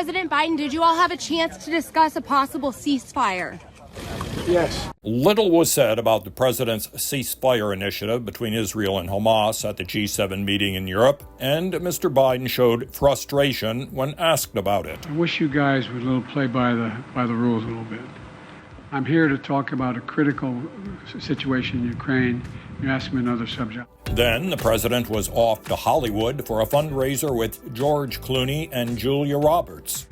President Biden, did you all have a chance to discuss a possible ceasefire? Yes. Little was said about the president's ceasefire initiative between Israel and Hamas at the G7 meeting in Europe, and Mr. Biden showed frustration when asked about it. I wish you guys would play by the rules a little bit. I'm here to talk about a critical situation in Ukraine. You asked me another subject. Then the president was off to Hollywood for a fundraiser with George Clooney and Julia Roberts.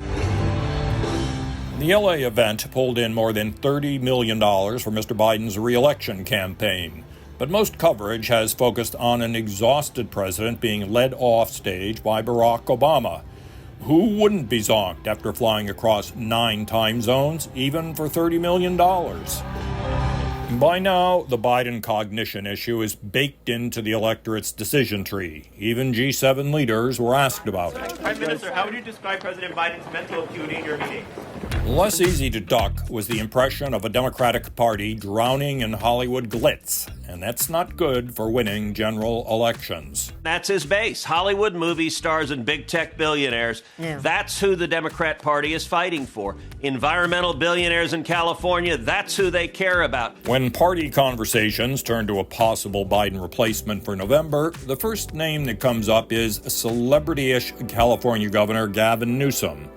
The LA event pulled in more than $30 million for Mr. Biden's re-election campaign. But most coverage has focused on an exhausted president being led off stage by Barack Obama. Who wouldn't be zonked after flying across 9 time zones, even for $30 million? By now, the Biden cognition issue is baked into the electorate's decision tree. Even G7 leaders were asked about it. Prime Minister, how would you describe President Biden's mental acuity in your meeting? Less easy to duck was the impression of a Democratic Party drowning in Hollywood glitz, and that's not good for winning general elections. That's his base. Hollywood movie stars and big tech billionaires. Yeah. That's who the Democrat Party is fighting for. Environmental billionaires in California, that's who they care about. When party conversations turn to a possible Biden replacement for November, the first name that comes up is celebrity-ish California Governor Gavin Newsom.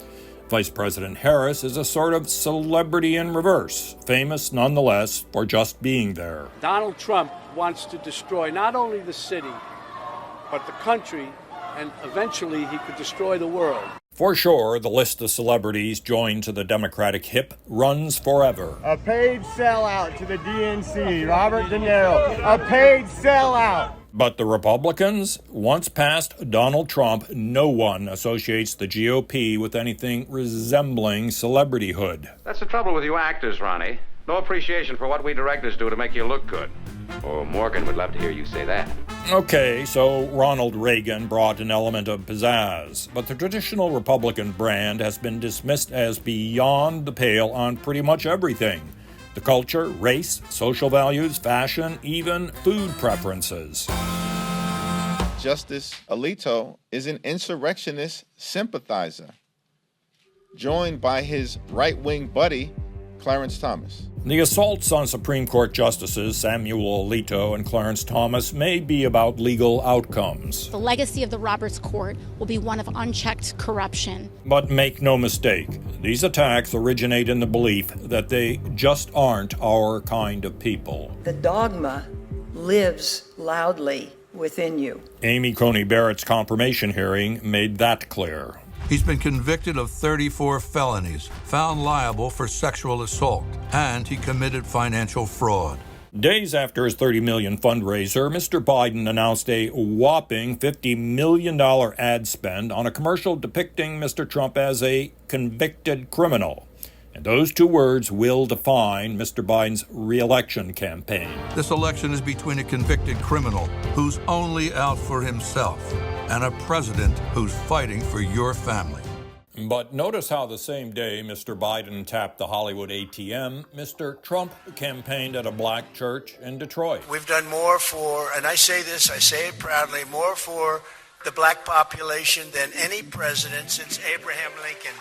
Vice President Harris is a sort of celebrity in reverse, famous nonetheless for just being there. Donald Trump wants to destroy not only the city, but the country, and eventually he could destroy the world. For sure, the list of celebrities joined to the Democratic hip runs forever. A paid sellout to the DNC, Robert De Niro, a paid sellout. But the Republicans, once past Donald Trump, no one associates the GOP with anything resembling celebrityhood. That's the trouble with you actors, Ronnie. No appreciation for what we directors do to make you look good. Oh, Morgan would love to hear you say that. Okay, so Ronald Reagan brought an element of pizzazz, but the traditional Republican brand has been dismissed as beyond the pale on pretty much everything. The culture, race, social values, fashion, even food preferences. Justice Alito is an insurrectionist sympathizer, joined by his right-wing buddy, Clarence Thomas. The assaults on Supreme Court Justices Samuel Alito and Clarence Thomas may be about legal outcomes. The legacy of the Roberts Court will be one of unchecked corruption. But make no mistake, these attacks originate in the belief that they just aren't our kind of people. The dogma lives loudly within you. Amy Coney Barrett's confirmation hearing made that clear. He's been convicted of 34 felonies, found liable for sexual assault, and he committed financial fraud. Days after his $30 million fundraiser, Mr. Biden announced a whopping $50 million ad spend on a commercial depicting Mr. Trump as a convicted criminal. And those two words will define Mr. Biden's re-election campaign. This election is between a convicted criminal who's only out for himself and a president who's fighting for your family. But notice how the same day Mr. Biden tapped the Hollywood ATM, Mr. Trump campaigned at a black church in Detroit. We've done more for, and I say this, I say it proudly, more for the black population than any president since Abraham Lincoln.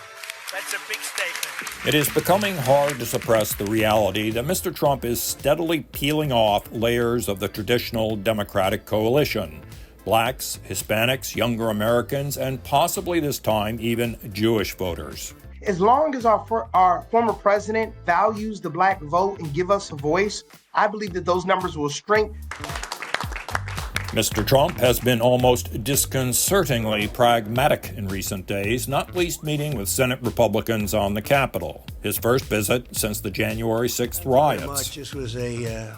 That's a big statement. It is becoming hard to suppress the reality that Mr. Trump is steadily peeling off layers of the traditional Democratic coalition. Blacks, Hispanics, younger Americans, and possibly this time even Jewish voters. As long as our former president values the black vote and give us a voice, I believe that those numbers will shrink. Mr. Trump has been almost disconcertingly pragmatic in recent days, not least meeting with Senate Republicans on the Capitol, his first visit since the January 6th riots. This was a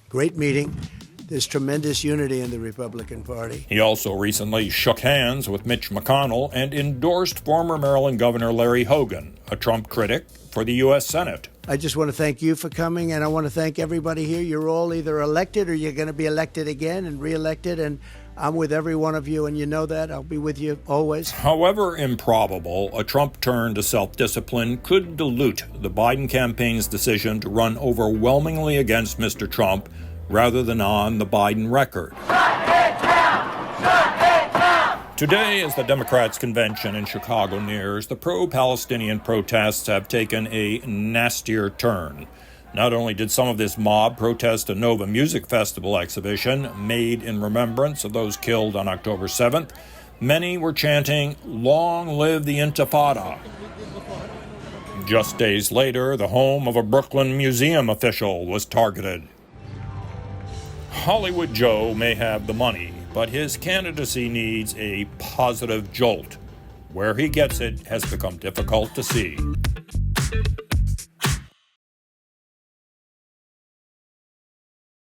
great meeting. There's tremendous unity in the Republican Party. He also recently shook hands with Mitch McConnell and endorsed former Maryland Governor Larry Hogan, a Trump critic, for the U.S. Senate. I just want to thank you for coming, and I want to thank everybody here. You're all either elected or you're going to be elected again and reelected, and I'm with every one of you, and you know that. I'll be with you always. However improbable, a Trump turn to self-discipline could dilute the Biden campaign's decision to run overwhelmingly against Mr. Trump rather than on the Biden record. Shut it down! Shut it down! Today, as the Democrats' convention in Chicago nears, the pro-Palestinian protests have taken a nastier turn. Not only did some of this mob protest a Nova Music Festival exhibition made in remembrance of those killed on October 7th, many were chanting, "Long live the Intifada." Just days later, the home of a Brooklyn museum official was targeted. Hollywood Joe may have the money, but his candidacy needs a positive jolt. Where he gets it has become difficult to see.